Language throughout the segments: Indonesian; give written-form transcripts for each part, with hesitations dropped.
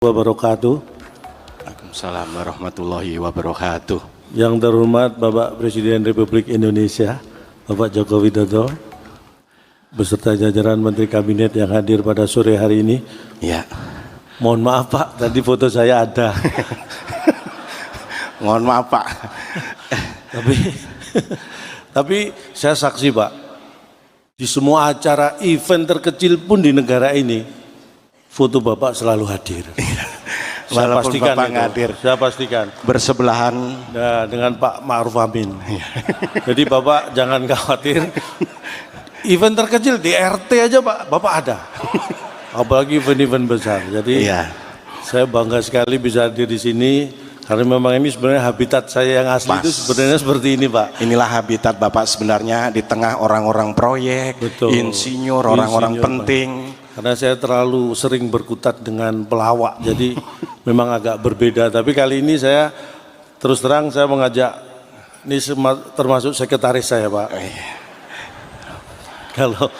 Wabarakatuh. Waalaikumsalam warahmatullahi wabarakatuh. Yang terhormat Bapak Presiden Republik Indonesia, Bapak Joko Widodo, beserta jajaran Menteri Kabinet yang hadir pada sore hari ini. Ya. Mohon maaf Pak, tadi foto saya ada. Mohon maaf Pak. Tapi saya saksi Pak, di semua acara event terkecil pun di negara ini, foto Bapak selalu hadir. Saya pastikan Bapak itu. hadir. Saya pastikan. Bersebelahan Dengan Pak Ma'ruf Amin. Jadi Bapak jangan khawatir. Event terkecil di RT aja Pak, Bapak ada. Apalagi event-event besar. Jadi saya bangga sekali bisa hadir di sini. Karena memang ini sebenarnya habitat saya yang asli itu sebenarnya seperti ini Pak. Inilah habitat Bapak sebenarnya di tengah orang-orang proyek, insinyur, orang-orang penting. Karena saya terlalu sering berkutat dengan pelawak, jadi memang agak berbeda. Tapi kali ini saya terus terang saya mengajak, ini termasuk sekretaris saya Pak. Kalau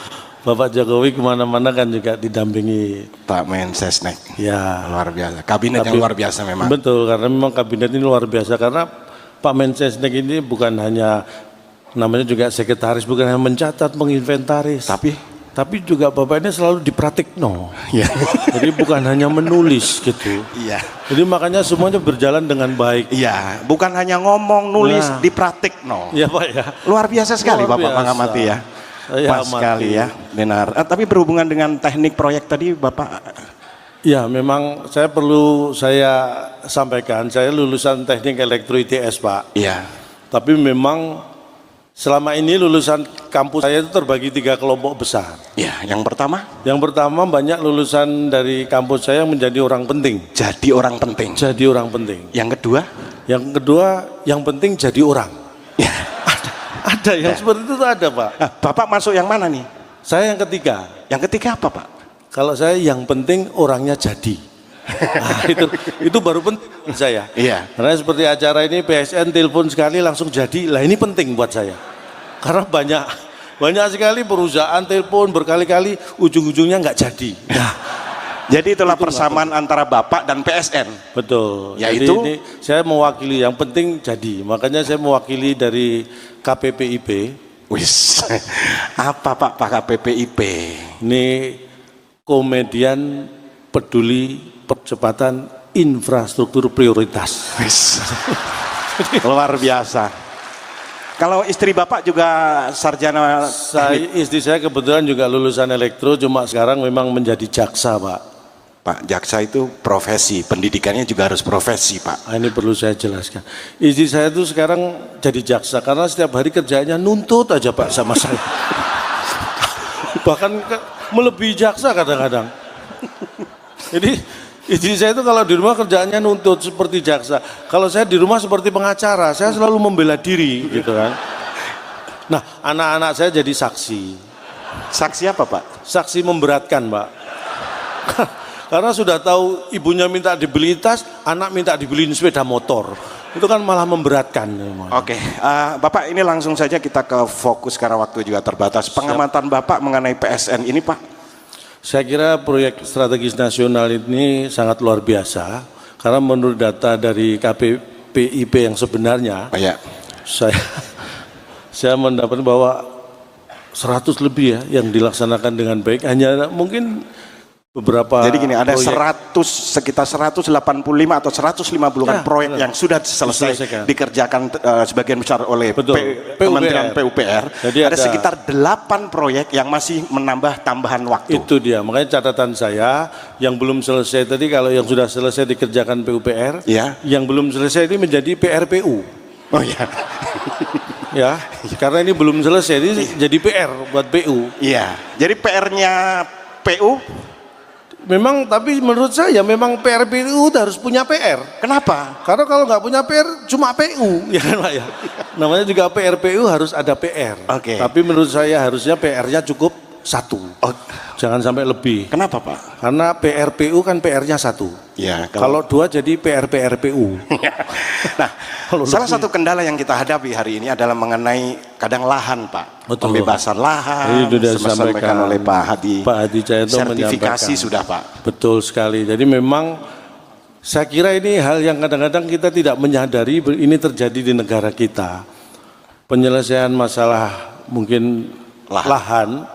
Bapak Jokowi kemana-mana kan juga didampingi Pak Mensesnek. Ya, luar biasa. Kabinet yang luar biasa memang. Betul, karena memang kabinet ini luar biasa. Karena Pak Mensesnek ini bukan hanya namanya juga sekretaris, bukan hanya mencatat, menginventaris. Tapi juga Bapak ini selalu dipraktikno. Ya. Jadi bukan hanya menulis gitu. Iya. Jadi makanya semuanya berjalan dengan baik. Iya, bukan hanya ngomong, nulis, dipraktikno. Iya Pak ya. Luar biasa sekali luar Bapak mengamati ya. Pas sekali ya, benar. Tapi berhubungan dengan teknik proyek tadi Bapak. Ya memang saya sampaikan, saya lulusan teknik elektro ITS Pak. Iya. Tapi memang selama ini lulusan kampus saya itu terbagi 3 kelompok besar. Ya, yang pertama? Yang pertama banyak lulusan dari kampus saya yang menjadi orang penting. Jadi orang penting. Jadi orang penting. Yang kedua? Yang kedua, yang penting jadi orang. Ya. Ada yang seperti itu ada Pak. Nah, Bapak masuk yang mana nih? Saya yang ketiga. Yang ketiga apa Pak? Kalau saya yang penting orangnya jadi. Nah, itu baru penting saya. Iya. Karena seperti acara ini PSN telepon sekali langsung jadi. Lah ini penting buat saya. Karena banyak sekali perusahaan telepon berkali-kali ujung-ujungnya nggak jadi. Nah, jadi itulah persamaan antara Bapak dan PSN. Betul. Yaitu jadi ini saya mewakili yang penting jadi. Makanya saya mewakili dari KPPIP. Wis. Apa Pak KPPIP? Ini komedian peduli percepatan infrastruktur prioritas. Wis. Luar biasa. Kalau istri Bapak juga sarjana istri saya kebetulan juga lulusan elektro, cuma sekarang memang menjadi jaksa Pak. Pak, jaksa itu profesi, pendidikannya juga harus profesi Pak. Ini perlu saya jelaskan. Istri saya itu sekarang jadi jaksa karena setiap hari kerjanya nuntut aja Pak sama saya. Bahkan melebihi jaksa kadang-kadang. Jadi istri saya itu kalau di rumah kerjaannya nuntut seperti jaksa. Kalau saya di rumah seperti pengacara, saya selalu membela diri gitu kan. Nah, anak-anak saya jadi saksi. Saksi apa Pak? Saksi memberatkan Pak. Karena sudah tahu ibunya minta dibeli tas, anak minta dibeliin sepeda motor. Itu kan malah memberatkan. Oke, Bapak ini langsung saja kita ke fokus karena waktu juga terbatas. Pengamatan Bapak mengenai PSN ini Pak? Saya kira proyek strategis nasional ini sangat luar biasa. Karena menurut data dari KPPIP yang sebenarnya, saya mendapat bahwa 100 lebih ya yang dilaksanakan dengan baik. Hanya mungkin beberapa. Jadi gini, ada sekitar 185 atau 150 proyek yang sudah selesai dikerjakan sebagian besar oleh Kementerian PUPR. Jadi ada sekitar 8 proyek yang masih menambah tambahan waktu. Itu dia, makanya catatan saya yang belum selesai tadi, kalau yang sudah selesai dikerjakan PUPR, yang belum selesai ini menjadi PRPU. Oh ya. Ya, karena ini belum selesai, ini jadi PR buat PU. Iya, jadi PR-nya PU memang, tapi menurut saya memang PRPU harus punya PR. Kenapa? Karena kalau nggak punya PR cuma PU, ya kan Pak ya. Namanya juga PRPU harus ada PR. Tapi menurut saya harusnya PR-nya cukup 1. Jangan sampai lebih. Kenapa Pak? Karena PRPU kan PR-nya 1. Ya. Kalau 2 jadi PRPU. Nah, salah satu kendala yang kita hadapi hari ini adalah mengenai kadang lahan Pak. Pembebasan lahan. Itu disampaikan oleh Pak Hadi. Pak Hadi Cahyanto sertifikasi sudah Pak. Betul sekali. Jadi memang Saya kira ini hal yang kadang-kadang kita tidak menyadari ini terjadi di negara kita. Penyelesaian masalah mungkin lahan.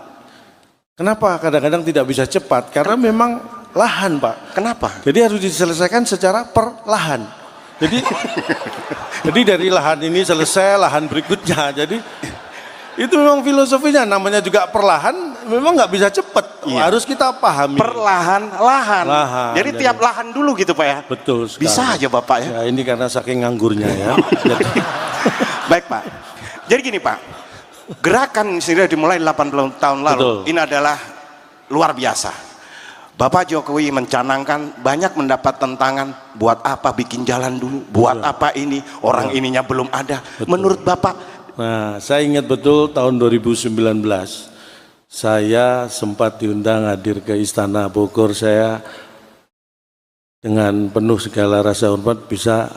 Kenapa kadang-kadang tidak bisa cepat? Karena memang lahan, Pak. Kenapa? Jadi harus diselesaikan secara perlahan. Jadi jadi dari lahan ini selesai, lahan berikutnya. Jadi itu memang filosofinya, namanya juga perlahan, memang nggak bisa cepat. Iya. Harus kita pahami. Perlahan-lahan. Jadi tiap lahan dulu gitu Pak ya? Betul sekali. Bisa aja Bapak ya? Ya ini karena saking nganggurnya ya. Baik Pak, jadi gini Pak, gerakan sudah dimulai 80 tahun lalu. Betul. Ini adalah luar biasa. Bapak Jokowi mencanangkan, banyak mendapat tentangan, buat apa bikin jalan dulu, buat apa ini, orang ininya belum ada. Betul. Menurut Bapak? Nah, saya ingat betul tahun 2019, saya sempat diundang hadir ke Istana Bogor. Saya dengan penuh segala rasa hormat bisa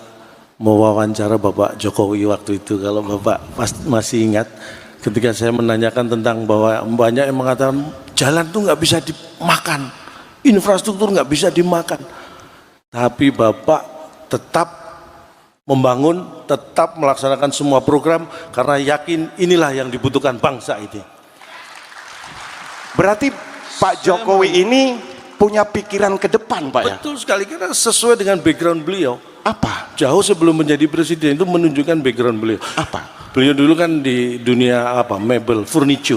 mewawancara Bapak Jokowi waktu itu. Kalau Bapak masih ingat, ketika saya menanyakan tentang bahwa banyak yang mengatakan jalan tuh nggak bisa dimakan, infrastruktur nggak bisa dimakan, tapi Bapak tetap membangun, tetap melaksanakan semua program karena yakin inilah yang dibutuhkan bangsa ini. Berarti Pak Jokowi ini punya pikiran ke depan Pak ya? Betul sekali, karena sesuai dengan background beliau. Apa? Jauh sebelum menjadi presiden itu menunjukkan background beliau. Apa? Beliau dulu kan di dunia mebel, furniture.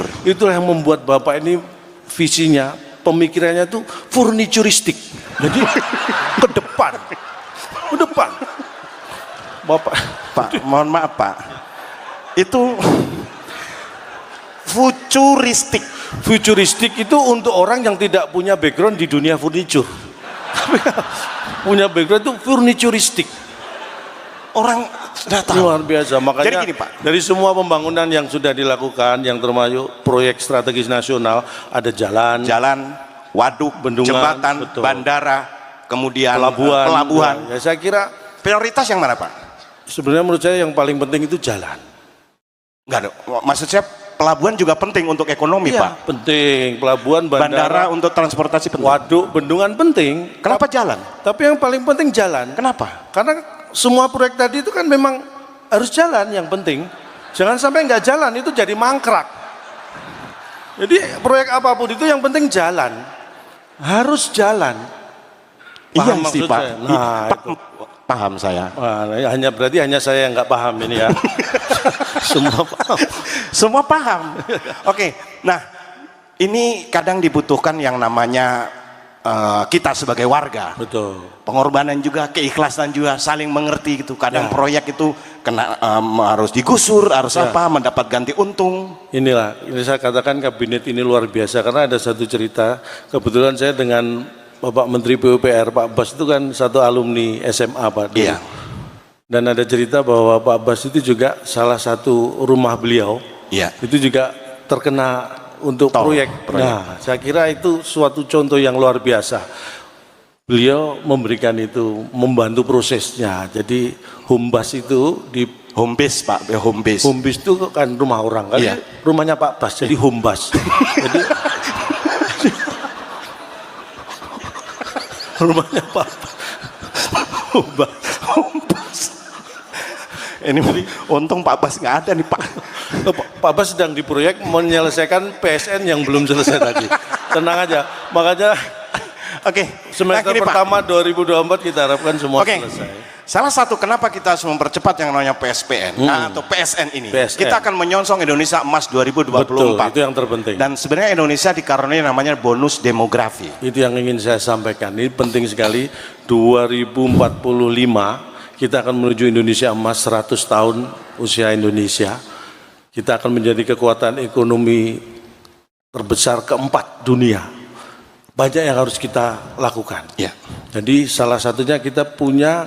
Nah, itulah yang membuat Bapak ini visinya, pemikirannya tuh furnituristik. Jadi ke depan. Pak, mohon maaf Pak, itu futuristik itu untuk orang yang tidak punya background di dunia furniture. Punya background itu furnituristik. Orang sudah tahu. Luar biasa. Makanya jadi gini, Pak, dari semua pembangunan yang sudah dilakukan, yang termasuk proyek strategis nasional, ada jalan, waduk, bendungan, jembatan, betul, bandara, kemudian pelabuhan. Ya, saya kira prioritas yang mana Pak? Sebenarnya menurut saya yang paling penting itu jalan. Enggak, maksud saya pelabuhan juga penting untuk ekonomi iya, Pak. Penting, pelabuhan, bandara untuk transportasi penting. Waduk, bendungan penting. Kenapa jalan? Tapi yang paling penting jalan. Kenapa? Karena semua proyek tadi itu kan memang harus jalan yang penting. Jangan sampai nggak jalan itu jadi mangkrak. Jadi proyek apapun itu yang penting jalan. Harus jalan. Paham iya sih Pak. Nah, paham saya. Wah, berarti hanya saya yang nggak paham ini ya. Semua paham. Semua paham. Oke, nah ini kadang dibutuhkan yang namanya kita sebagai warga. Betul. Pengorbanan juga, keikhlasan juga, saling mengerti gitu. Kadang proyek itu kena harus digusur, harus mendapat ganti untung. Inilah, ini saya katakan kabinet ini luar biasa karena ada satu cerita. Kebetulan saya dengan Bapak Menteri PUPR, Pak Bas itu kan satu alumni SMA Pak. Iya. Dan ada cerita bahwa Pak Bas itu juga salah satu rumah beliau, itu juga terkena untuk proyek. Nah, saya kira itu suatu contoh yang luar biasa. Beliau memberikan itu, membantu prosesnya. Jadi Humbas itu di Hombes Pak, Hombes. Hombes itu kan rumah orang kan, rumahnya Pak Bas, jadi Humbas. Jadi rumahnya Pak Humbas. Ini untung Pak Bas nggak ada nih Pak. Pak Bas sedang di proyek menyelesaikan PSN yang belum selesai tadi. Tenang aja. Makanya semester pertama 2024 kita harapkan semua selesai. Salah satu kenapa kita harus mempercepat yang namanya PSPN atau PSN ini. Kita akan menyongsong Indonesia Emas 2024. Betul, itu yang terpenting. Dan sebenarnya Indonesia dikaruniai namanya bonus demografi. Itu yang ingin saya sampaikan. Ini penting sekali. 2045 kita akan menuju Indonesia Emas, 100 tahun usia Indonesia. Kita akan menjadi kekuatan ekonomi terbesar keempat dunia. Banyak yang harus kita lakukan. Ya. Jadi salah satunya kita punya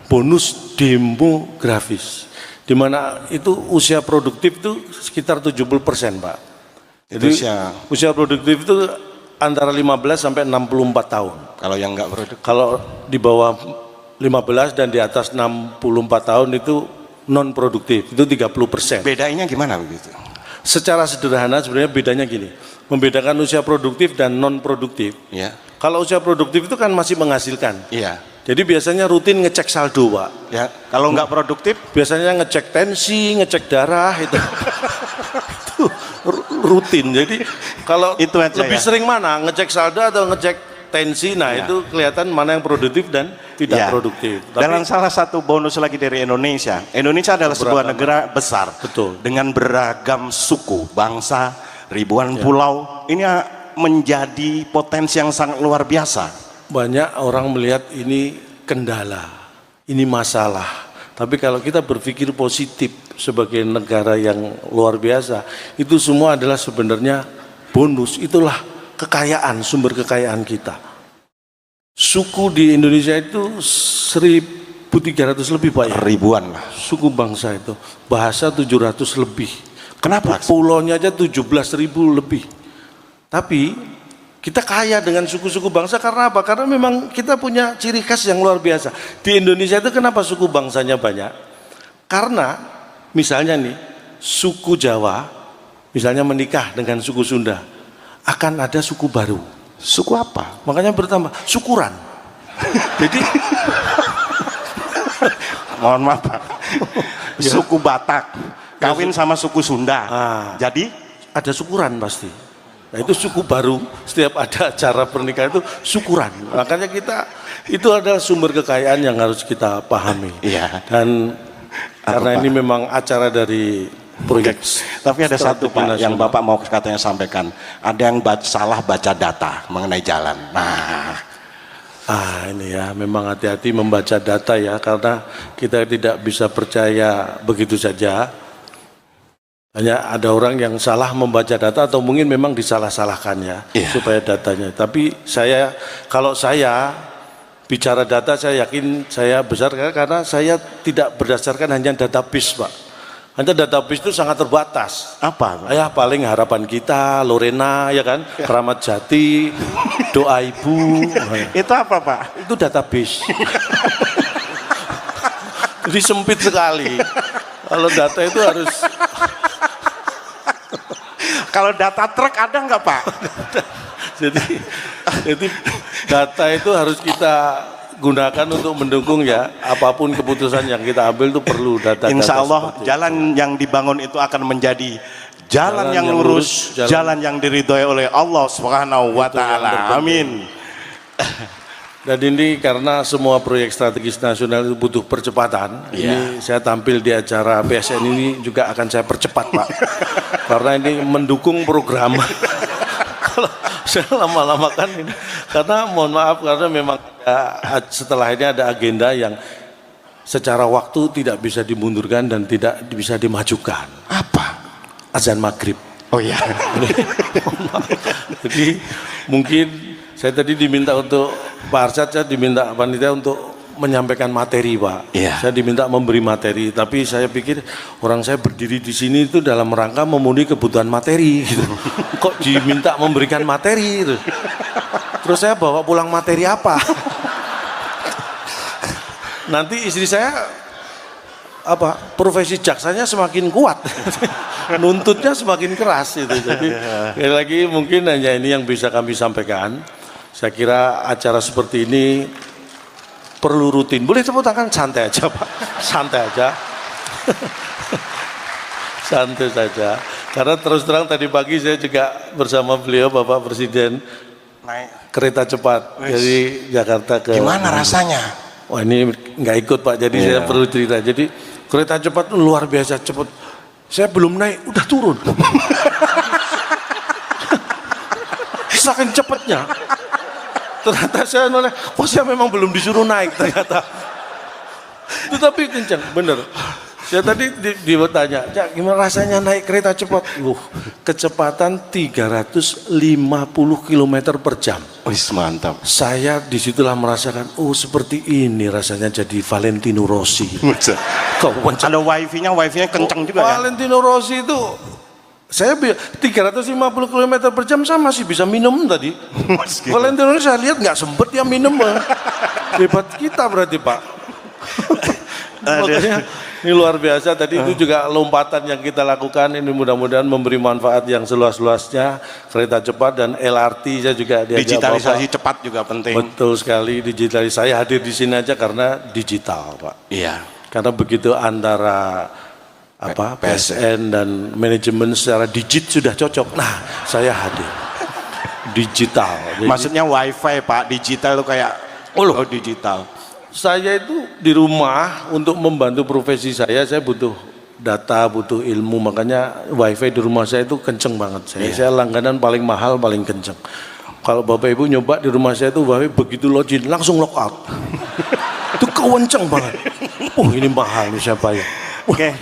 bonus demografis, di mana itu usia produktif itu sekitar 70% Pak. Jadi usia produktif itu antara 15 sampai 64 tahun. Kalau yang enggak produktif? Kalau di bawah 15 dan di atas 64 tahun itu non produktif, itu 30%. Bedanya gimana begitu? Secara sederhana sebenarnya bedanya gini, membedakan usia produktif dan non produktif. Ya. Kalau usia produktif itu kan masih menghasilkan. Iya. Jadi biasanya rutin ngecek saldo, Pak. Ya, kalau nggak produktif, biasanya ngecek tensi, ngecek darah itu. Itu rutin. Jadi kalau itu aja lebih sering mana ngecek saldo atau ngecek tensi, nah itu kelihatan mana yang produktif dan tidak produktif. Tapi, dan salah satu bonus lagi dari Indonesia adalah sebuah negara besar, betul, dengan beragam suku, bangsa, ribuan pulau. Ini menjadi potensi yang sangat luar biasa. Banyak orang melihat ini kendala, ini masalah. Tapi kalau kita berpikir positif sebagai negara yang luar biasa, itu semua adalah sebenarnya bonus. Itulah kekayaan, sumber kekayaan kita. Suku di Indonesia itu 1.300 lebih, Pak, ya? Ribuan lah. Suku bangsa itu, bahasa 700 lebih. Kenapa? Pulaunya aja 17.000 lebih. Tapi kita kaya dengan suku-suku bangsa karena apa? Karena memang kita punya ciri khas yang luar biasa. Di Indonesia itu kenapa suku bangsanya banyak? Karena misalnya nih, suku Jawa misalnya menikah dengan suku Sunda, akan ada suku baru. Suku apa? Makanya bertambah syukuran. Jadi mohon maaf, Pak. Suku Batak kawin sama suku Sunda. Jadi ada syukuran pasti. Nah, itu suku baru, setiap ada acara pernikahan itu syukuran. Makanya kita itu adalah sumber kekayaan yang harus kita pahami. Iya. Dan karena ini memang acara dari proyek. Tapi ada satu, Pak, yang Bapak mau katanya sampaikan. Ada yang salah baca data mengenai jalan. Nah, ini ya, memang hati-hati membaca data ya, karena kita tidak bisa percaya begitu saja. Hanya ada orang yang salah membaca data atau mungkin memang disalah-salahkan ya, supaya datanya. Tapi kalau saya bicara data, saya yakin saya besar karena saya tidak berdasarkan hanya database, Pak. Hanya database itu sangat terbatas. Apa? Ya paling harapan kita, Lorena, ya kan, Keramat Jati, doa ibu. Itu apa, Pak? Itu database. Jadi sempit sekali. Kalau data itu harus. Kalau data truk ada nggak, Pak? jadi data itu harus kita gunakan untuk mendukung ya, apapun keputusan yang kita ambil itu perlu data. Insya Allah jalan yang dibangun itu akan menjadi jalan yang lurus, jalan yang diridhoi oleh Allah Subhanahu wa Ta'ala. Amin. Dan ini karena semua proyek strategis nasional itu butuh percepatan. Ini saya tampil di acara PSN ini juga akan saya percepat, Pak. Karena ini mendukung program. Kalau saya lama-lama kan ini, karena mohon maaf karena memang setelah ini ada agenda yang secara waktu tidak bisa dimundurkan dan tidak bisa dimajukan. Apa? Azan maghrib. Oh iya. Jadi mungkin saya tadi diminta untuk Pak Arsyad, saya diminta panitia untuk menyampaikan materi, Pak. Saya diminta memberi materi, tapi saya pikir orang saya berdiri di sini itu dalam rangka memenuhi kebutuhan materi gitu. Kok diminta memberikan materi gitu. Terus saya bawa pulang materi apa? Nanti istri saya profesi jaksanya semakin kuat. Nuntutnya semakin keras itu. Jadi sekali lagi mungkin hanya ini yang bisa kami sampaikan. Saya kira acara seperti ini perlu rutin. Boleh tepuk tangan, santai aja, Pak. Santai aja. Santai saja. Karena terus terang tadi pagi saya juga bersama beliau Bapak Presiden naik kereta cepat dari Jakarta ke. Gimana rasanya? Wah, ini nggak ikut, Pak. Jadi saya perlu cerita. Jadi kereta cepat luar biasa cepat. Saya belum naik, udah turun. Saking cepatnya. Ternyata saya noleh, saya memang belum disuruh naik ternyata. Itu tapi kencang, bener. Saya tadi ditanya, Cak, gimana rasanya naik kereta cepat? Kecepatan 350 km per jam. Mantap. Saya disitulah merasakan, seperti ini rasanya jadi Valentino Rossi. Ada wifi-nya kencang juga ya? Valentino Rossi itu saya 350 km per jam saya masih bisa minum tadi. Valentino saya lihat nggak sempet ya minum. Hebat kita berarti, Pak. Pokoknya ini luar biasa. Tadi itu juga lompatan yang kita lakukan. Ini mudah-mudahan memberi manfaat yang seluas-luasnya. Kereta cepat dan LRT saya juga diajak. Digitalisasi cepat juga penting. Betul sekali, digitalisasi. Saya hadir di sini aja karena digital, Pak. Iya. Karena begitu antara PSN dan manajemen secara digit sudah cocok. Nah, saya hadir. Digital. Jadi, maksudnya wifi Pak, digital itu kayak digital. Saya itu di rumah untuk membantu profesi saya butuh data, butuh ilmu, makanya wifi di rumah saya itu kenceng banget. Saya langganan paling mahal, paling kenceng. Kalau Bapak Ibu nyoba di rumah saya itu wifi begitu login langsung lock out. Itu kenceng banget. Ini mahal nih siapa ya? Oke.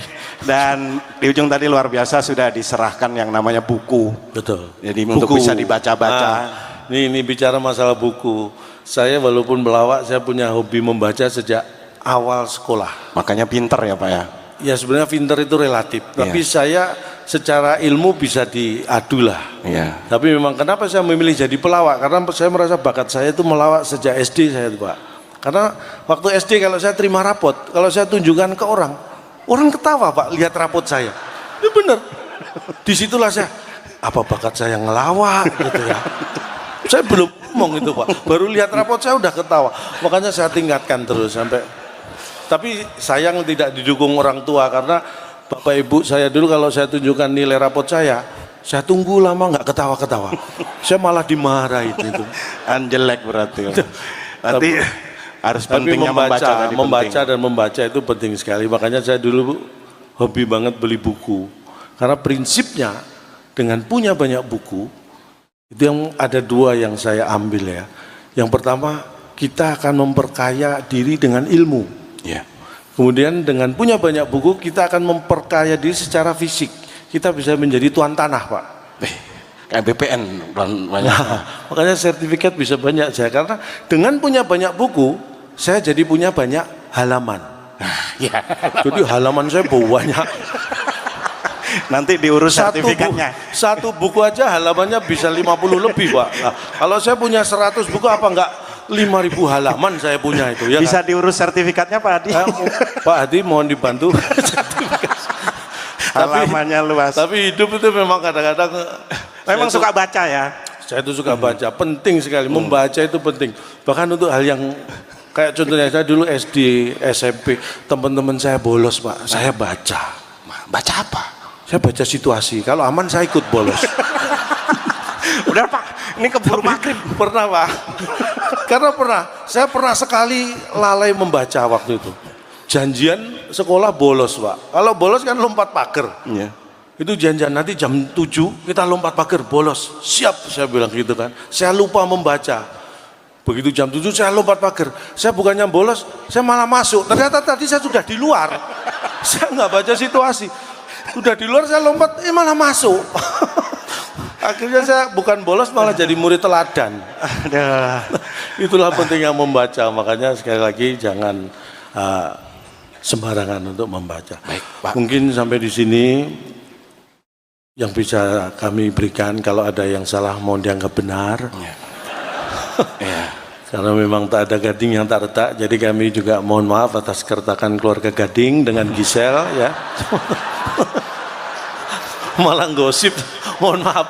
Dan di ujung tadi luar biasa sudah diserahkan yang namanya buku. Betul. Jadi untuk bisa dibaca-baca. Ini bicara masalah buku. Saya walaupun pelawak, saya punya hobi membaca sejak awal sekolah. Makanya pinter ya Pak ya? Ya sebenarnya pinter itu relatif. Tapi saya secara ilmu bisa diadu lah. Tapi memang kenapa saya memilih jadi pelawak? Karena saya merasa bakat saya itu melawak sejak SD saya itu Pak. Karena waktu SD kalau saya terima rapot, kalau saya tunjukkan ke orang ketawa Pak, lihat rapot saya. Ini bener. Disitulah saya, apa bakat saya ngelawak gitu ya. Saya belum ngomong itu Pak, baru lihat rapot saya udah ketawa. Makanya saya tingkatkan terus sampai. Tapi sayang tidak didukung orang tua karena Bapak Ibu saya dulu kalau saya tunjukkan nilai rapot saya tunggu lama nggak ketawa-ketawa. Saya malah dimarahin itu. Jelek berarti. Nanti harus pentingnya membaca dan membaca itu penting sekali. Makanya saya dulu hobi banget beli buku. Karena prinsipnya dengan punya banyak buku itu yang ada dua yang saya ambil ya. Yang pertama kita akan memperkaya diri dengan ilmu. Kemudian dengan punya banyak buku kita akan memperkaya diri secara fisik. Kita bisa menjadi tuan tanah Pak. Kayak BPN banyak. Makanya sertifikat bisa banyak saya karena dengan punya banyak buku saya jadi punya banyak halaman. Jadi halaman saya banyak. Nanti diurus sertifikatnya. Satu buku aja halamannya bisa 50 lebih Pak. Nah, kalau saya punya 100 buku apa enggak 5.000 halaman saya punya itu ya. Bisa diurus sertifikatnya Pak Hadi. Pak Hadi mohon dibantu. Halamannya luas. Tapi hidup itu memang kadang-kadang memang suka baca ya. Saya itu suka baca, penting sekali. Membaca itu penting. Bahkan untuk hal yang kayak contohnya saya dulu SD, SMP, teman-teman saya bolos Pak, saya baca. Baca apa? Saya baca situasi. Kalau aman saya ikut bolos. Udah Pak, ini keburu maghrib. Pernah Pak. Karena saya pernah sekali lalai membaca waktu itu. Janjian sekolah bolos Pak. Kalau bolos kan lompat pagar. Itu janjian nanti jam 7 kita lompat pagar bolos. Siap saya bilang gitu kan. Saya lupa membaca. Begitu jam 7 saya lompat pagar. Saya bukannya bolos, saya malah masuk. Ternyata tadi saya sudah di luar. Saya nggak baca situasi. Sudah di luar saya lompat, malah masuk. Akhirnya saya bukan bolos malah jadi murid teladan. Itulah pentingnya membaca. Makanya sekali lagi jangan sembarangan untuk membaca. Baik, Pak. Mungkin sampai di sini yang bisa kami berikan. Kalau ada yang salah mohon dianggap benar. Karena memang tak ada gading yang tak retak. Jadi kami juga mohon maaf atas keretakan keluarga Gading dengan Gisel ya. Malah gosip, mohon maaf.